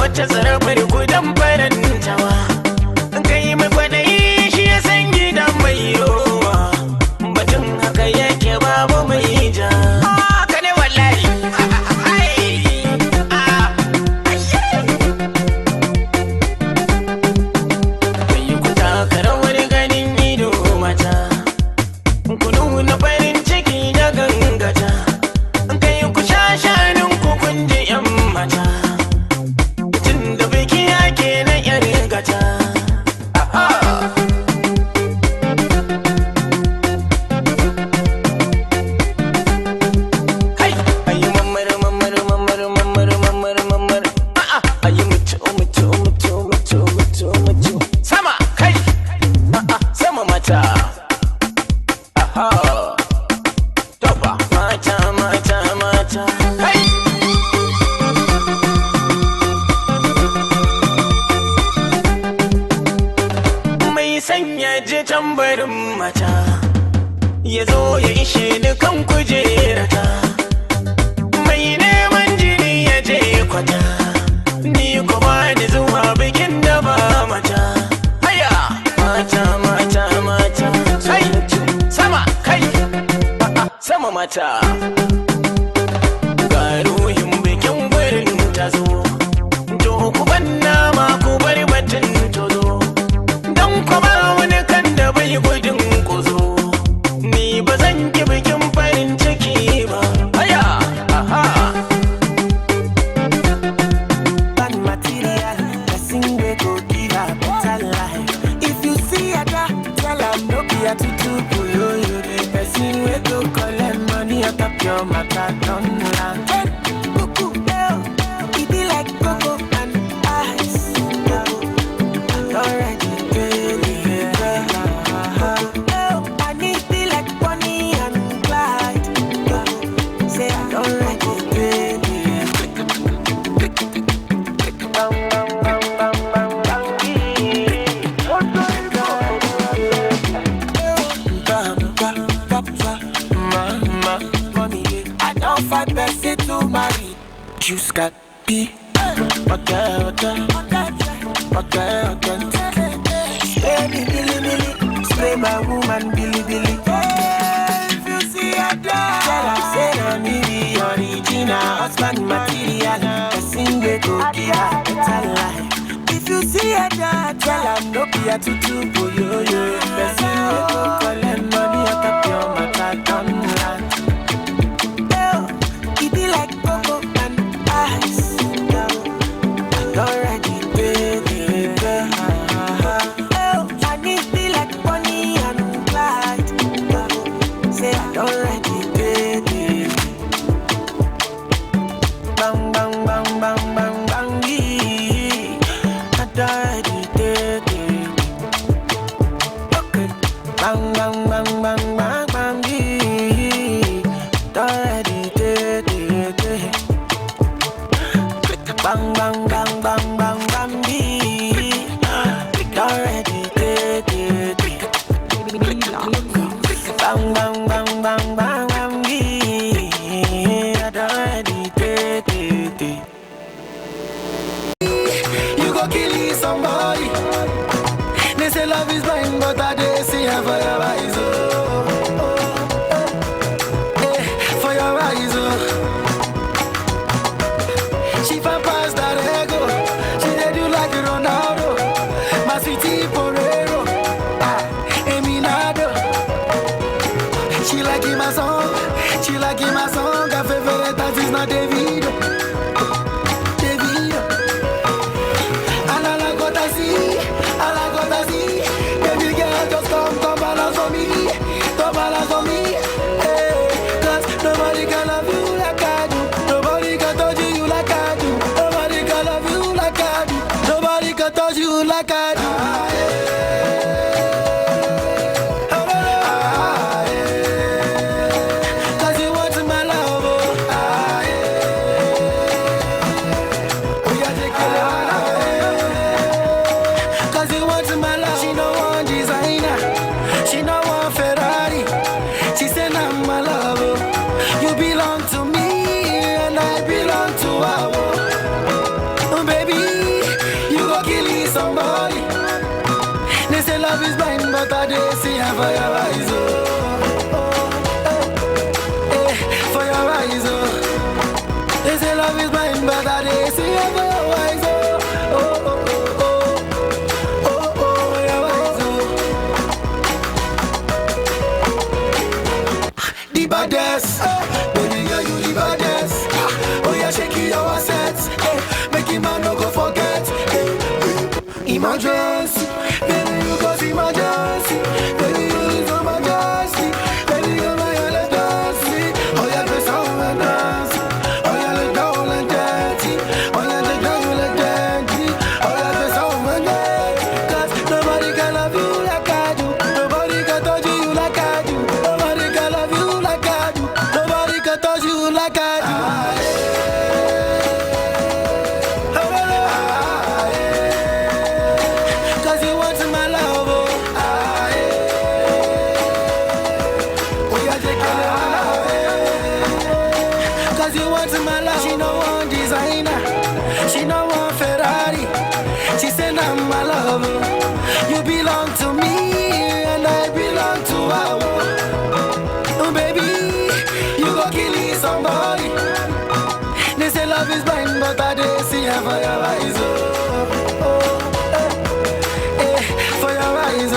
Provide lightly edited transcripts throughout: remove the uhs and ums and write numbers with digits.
wacce zarafar gudan farantawa. Kai mai kwadayi shi ya san gidan mai yowa. Batun haka yake babu mai ja. Haka ne wallahi. Kai ku taka rawar ganin ido mata. Ku nuna farin ciki da gangata. Kai ku sha shanun ku kun ji 'yan mata. Tun da biki ake na 'yar gata. Kai, ayi mamar mamar mamar mamar mamar mamar. Ayi mutu mutu mutu mutu mutu mutu. Sama kai, sama mata. Tofa mata mata mata. Kai. Mai sanya je tambarin mata ya zo ya ishe ni kan kujerata. Mai neman jini ya je kwata, ni ko ba ni zuwa bikin da ba mata. Haya mata mata mata. Kai sama kai sama mata. Ga ruhin bikin gurin ta zo, to ku ban nama ku bar batun tozo. Dan ku ba wani kan da bai gudun kuzo, ni ba zan ki bikin farin ciki ba. Haya Bad material, person we go give her better life. If you see a guy, tell her no be a tutu yo. The person we go collect money on top your matter don't land. It be like cocoa and ice. Already baby, and it be like Bonnie and Clyde. Say I already baby. Bang bang bang bang bang bang. Mama, money, I don't find person to marry. Juice got be. Okay. Spray me, Billy, Billy. Spray my woman, Billy, Billy. If you see a dog, tell her, say, no, me the original husband material. Person we go give her better life. If you see a dog, tell her, no be a tutu yo. Person we go collect money on top your matter don't land. It be like cocoa and ice. Already baby. And it be like Bonnie and Clyde. Say I already baby. Bang bang bang bang bang bang. I already baby. Okay. Bang bang bang bang bang bang. Already baby. Bang bang bang bang bang bang. Already baby. Bang bang bang bang bang bang. Already baby. You go kill somebody. They say love is blind, but I dey see her for your eyes. For your eyes. She fan past that ego. She dey do like Ronaldo. My sweetie Porero. Eminado. She like my song. She like my song. Her favorite artist is not Davido. And I like what I her for your eyes, for your eyes, They say love is blind, but I did see her for your eyes, for your eyes, The baddest, baby girl, you the baddest. Oh yeah, shake your assets, make him man no go forget. Emergency, baby you cause emergency, baby you is emergency, baby you my emergency. Oh yeah, press on and dance, oh yeah, let down and dirty, oh yeah, let down and dirty, oh yeah, press on and dirty. Cause nobody can love you like I do, nobody can touch you like I do, nobody can love you like I do, nobody can touch you like I do. Cause you want my love, Cause you want my love. She no one designer, she no one Ferrari. She said I'm my love. You belong to me and I belong to her. Oh baby, you go killing somebody. They say love is blind, but I did see her for your eyes. For your eyes,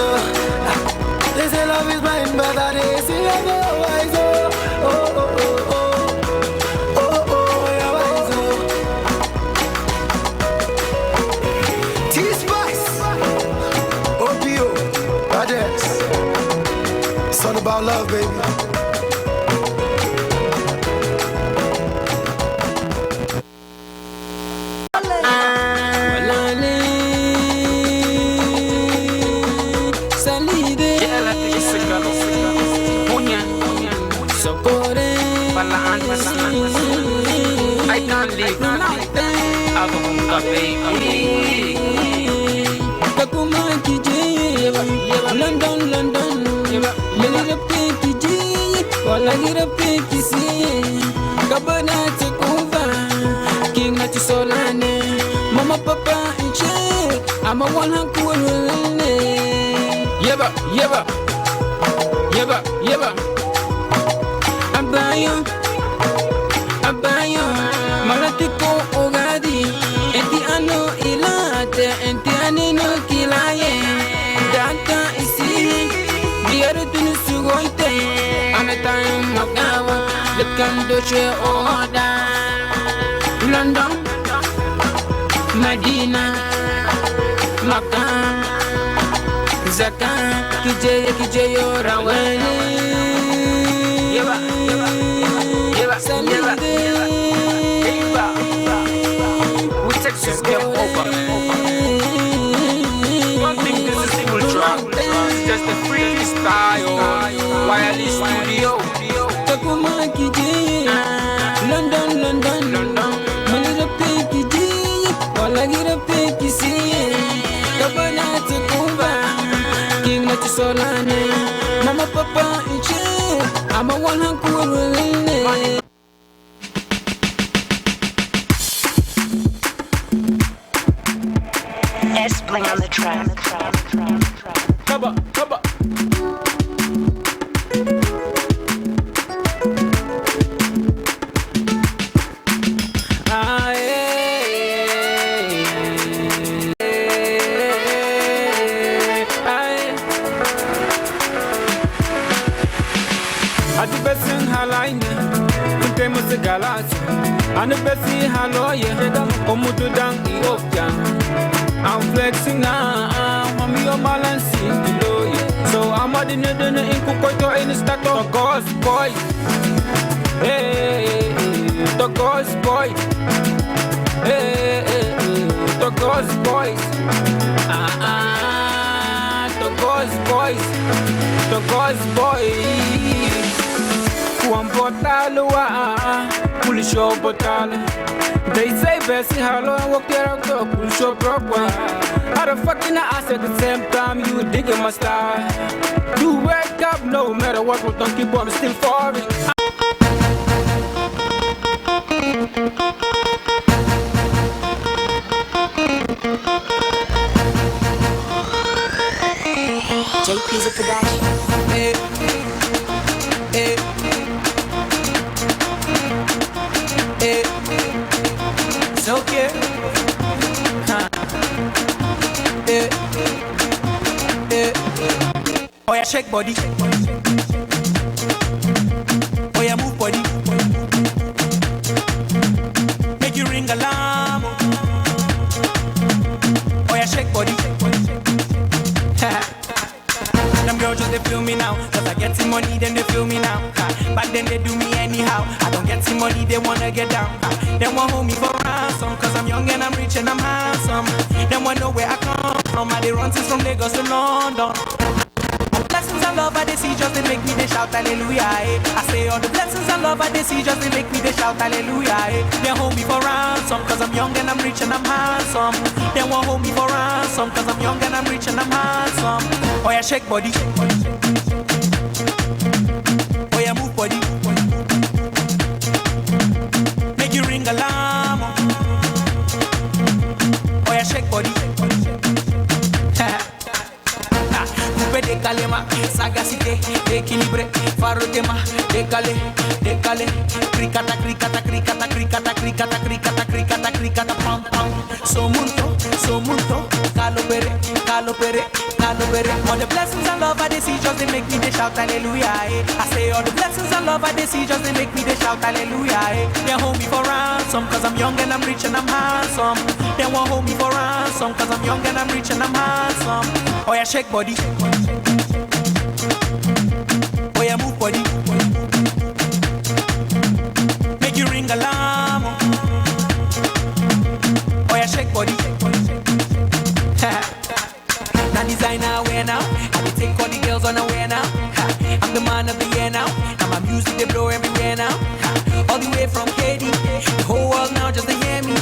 They say love is blind, but I did see her for your eyes. Your eyes, T-Spice, OPO, Baddest. It's all about love, baby. I can't live baby. Takuma kiji, London, London. Melira pekiji, wala gira pekisi. Kabana takuva, king na tisolane. Mama papa inche, ama wala kuwalane. Yeba, yeba, yeba, yeba. Abayo, abayo. Malatiko ogadi, enti ano ilate, enti anino kilaye. Danta isi, diare tunu sugoite. Anatayam magawa, lekando che oda. London, Medina, Makkah, Zaka, kije yorawani. Yeba, yeba, yeba, yeba, yeba. We Texas game over. Don't think this is a single track. It's just a freestyle. Wireless studio. Takuma kiji, London, London, London. Melira pekiji, wala gira pekisi. Kabana takuva, king na tisolane. Mama papa inche, ama wala kuwalane. S-Bling on the track. Cover, cover. Adi besin halayne, kunte musu galati. Anu besi haloye, omudu dang iopjan. I'm flexing now, I'm your balance in below you. So I'm a dinner in Kukoto in the start of Ghost Boy. Hey, the Ghost Boy. Hey, the Ghost Boys. The Ghost Boys. The Ghost Boys. One bottle, push your bottle. They say Bessie hello and walk there and go push your proper. How the fuck can I ask at the same time you digging my style? You wake up no matter what, don't keep on still falling. JP's a production. It's okay. Huh. Eh. Oh yeah, shake body. Oh yeah, move body. Make you ring alarm. Oh yeah, shake body. Them girls just they feel me now. Cause I get some money, then they feel me now. Back then they do me anyhow. I don't get some money, they wanna get down. They want hold me for ransom. Cause I'm young and I'm rich and I'm handsome. They want know where I come from. I they run since from Lagos to London. Blessings and love I they see just they make me they shout hallelujah. Eh. I say all the blessings and love I they see just they make me they shout hallelujah. Eh. They hold me for ransom cause I'm young and I'm rich and I'm handsome. They won't hold me for ransom cause I'm young and I'm rich and I'm handsome. Oh yeah, shake body. Oh yeah, move body. Make you ring alarm. Oh yeah, shake body. Décalema, sagacité, équilibré, farotema, décalé, décalé, cricata, cricata, cricata, cricata, cricata, cricata, cricata, cricata, pam, pam, somunto, calopere, calopere, calopere. All the blessings and love I they see just they make me they shout hallelujah. Eh. I say all the blessings and love I they see just they make me they shout hallelujah. Eh. They hold me for ransom cause I'm young and I'm rich and I'm handsome. They won't hold me for ransom cause I'm young and I'm rich and I'm handsome. Oh yeah, shake body. Oh yeah, move body. Make you ring alarm. Oh yeah, shake body. Now designer wear now. I dey take all the girls on a wear now. I'm the man of the year now. Now my music they blow everywhere now. All the way from KD. The whole world now just to hear me.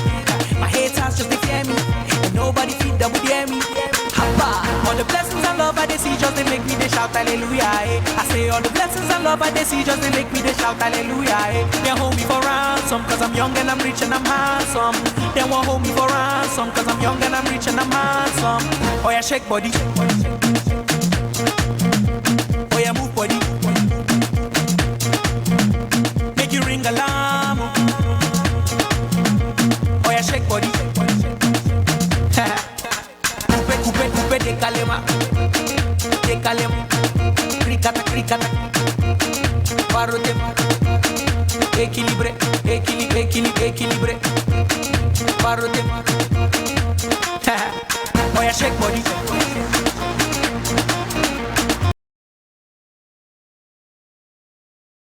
My haters just to fear me. And nobody feed that would hear me. All the blessings and love I they see just they make me they shout hallelujah. Eh. I say all the blessings and love I they see just they make me they shout hallelujah. Eh. They hold me for ransom cause I'm young and I'm rich and I'm handsome. They won't hold me for ransom cause I'm young and I'm rich and I'm handsome. Oh yeah, shake body. Oh yeah, move body. Make you ring alarm. Oh yeah, shake body. Coupe, décalema, décalema, cricata, cricata, farotema, équilibré, équilibré, équilibré, équilibré, farotema. Oh yeah, shake body.